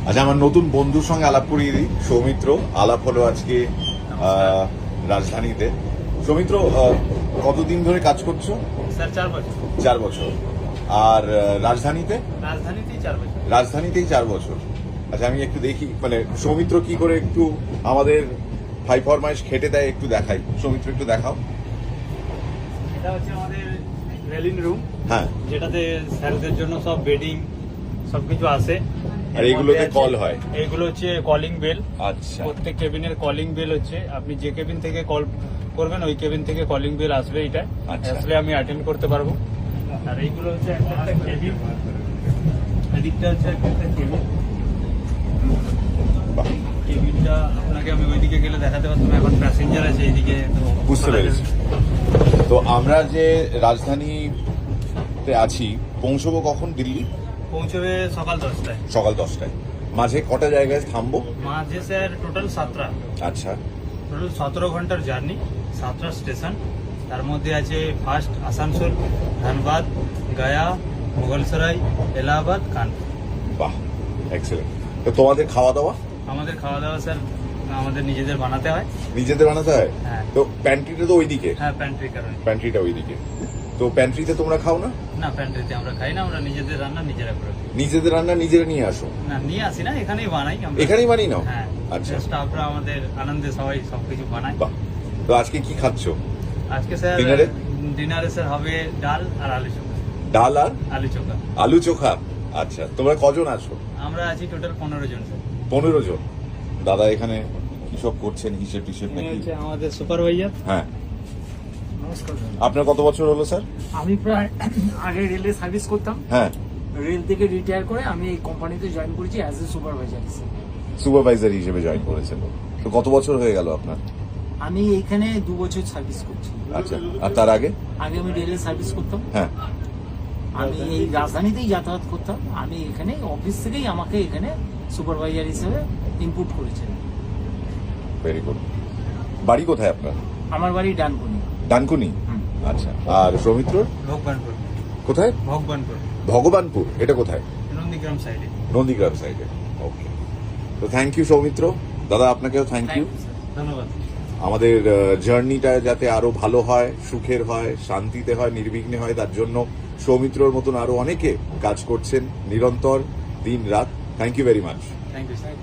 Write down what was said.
আচ্ছা, আমার নতুন বন্ধুর সঙ্গে আলাপ করিয়ে দিই। সৌমিত্র, আলাপ হলো আজকে রাজধানীতে। সৌমিত্র, কতদিন ধরে কাজ করছো? স্যার 4 বছর। 4 বছর। আর রাজধানীতে? রাজধানীতেই 4 বছর। রাজধানীতেই 4 বছর। আচ্ছা, আমি একটু দেখি মানে সৌমিত্র কি করে একটু আমাদের হাই ফরমাইশ খেটে দেয়, একটু দেখাই। সৌমিত্র, একটু দেখাও। এটা হচ্ছে আমাদের রেলিং রুম, হ্যাঁ, যেটাতে স্যারদের জন্য সব বেডিং সবকিছু আছে। আর এইগুলোতে কল হয়? এইগুলো হচ্ছে কলিং বেল। আচ্ছা, প্রত্যেক কেবিনের কলিং বেল হচ্ছে, আপনি যে কেবিন থেকে কল করবেন ওই কেবিন থেকে কলিং বেল আসবে। এটা আচ্ছা। আসলে আমি অ্যাটেন্ড করতে পারবো। আর এইগুলো হচ্ছে একটা কেবিন, এদিকটা হচ্ছে একটা কেবিন। বাহ, কেবিনটা আপনাকে আমি ওইদিকে গেলে দেখাতে পারতাম, এখন প্যাসেঞ্জার আছে এইদিকে। তো বুঝতে পেরেছি। তো আমরা যে রাজধানীতে আছি, পৌঁছবো কখন দিল্লি? পৌঁছবে সকাল 10টায়। সকাল 10টায়। মাঝে কটা জায়গায় থামবো? মাঝে স্যার টোটাল 7টা, আচ্ছা, টোটাল 17 ঘন্টার জার্নি, 7টা স্টেশন। তার মধ্যে আছে ফার্স্ট আসানসোল, ধানবাদ, গয়া, মুঘলসরাই, এলাহাবাদ, কানপুর। বাহ, এক্সেলেন্ট। তো তোমাদের খাওয়া দাওয়া? আমাদের খাওয়া দাওয়া স্যার আমাদের নিজেদের বানাতে হয়। নিজেদের বানাতে হয়? হ্যাঁ। তো প্যান্ট্রিটা তো ওইদিকে? হ্যাঁ, প্যান্ট্রির কারণে। প্যান্ট্রিটা ওইদিকে। তো প্যান্ট্রিতে তোমরা খাও না? না, প্যান্ট্রিতে আমরা খাই না, আমরা নিজেদের রান্না নিজেরা করে খাই। নিজেদের রান্না নিজেরা নিয়ে আসো? না, নিয়ে আসি না, এখানেই বানাই আমরা। এখানেই বানিয়ে নাও? হ্যাঁ, আচ্ছা, স্টাফরা আমাদের আনন্দে সবাই সবকিছু বানায়। বাহ। তো আজকে কি খাচ্ছো? আজকে স্যার ডিনারে? ডিনারে স্যার হবে ডাল আর আলু চোখা। ডাল আর আলু চোখা। আলু চোখা। আচ্ছা, তোমরা কজন আছো? আমরা আছি টোটাল 15 জন স্যার। 15 জন। দাদা এখানে কি সব করছেন, হিসেব টিসেব ইনি নাকি? হচ্ছে আমাদের সুপারভাইজার। হ্যাঁ। নমস্কার। আপনার কত বছর হলো স্যার? আমি প্রায় আগে রেলে সার্ভিস করতাম। হ্যাঁ, রেল থেকে রিটায়ার করে আমি এই কোম্পানিতে জয়েন করেছি অ্যাজ এ সুপারভাইজার। সুপারভাইজার হিসেবে জয়েন করেছেন। তো কত বছর হয়ে গেল আপনার? আমি এইখানে 2 বছর সার্ভিস করছি। আচ্ছা, আর তার আগে? আগে আমি রেলে সার্ভিস করতাম। হ্যাঁ। আমি এই রাজধানীতেই যাতায়াত করতাম। আমি এখানে অফিস থেকেই আমাকে এখানে সুপারভাইজার হিসেবে ইনপুট করেছেন। Very good. বাড়ি কোথায় আপনার? আমার বাড়ি ডানকুনি। ডানকুনি? আচ্ছা। আর সৌমিত্র? ভগবানপুর। কোথায়? ভগবানপুর, ভগবানপুর। এটা কোথায়? নন্দীগ্রাম সাইডে। নন্দীগ্রাম সাইডে। ওকে। তো থ্যাংক ইউ সৌমিত্র। দাদা আপনাকেও থ্যাংক ইউ। ধন্যবাদ। আমাদের জার্নিটা যাতে আরো ভালো হয়, সুখের হয়, শান্তিতে হয়, নির্বিঘ্নে হয়, তার জন্য সৌমিত্রর মতন আরো অনেকে কাজ করছেন নিরন্তর, দিন রাত। Thank you very much. Thank you sir.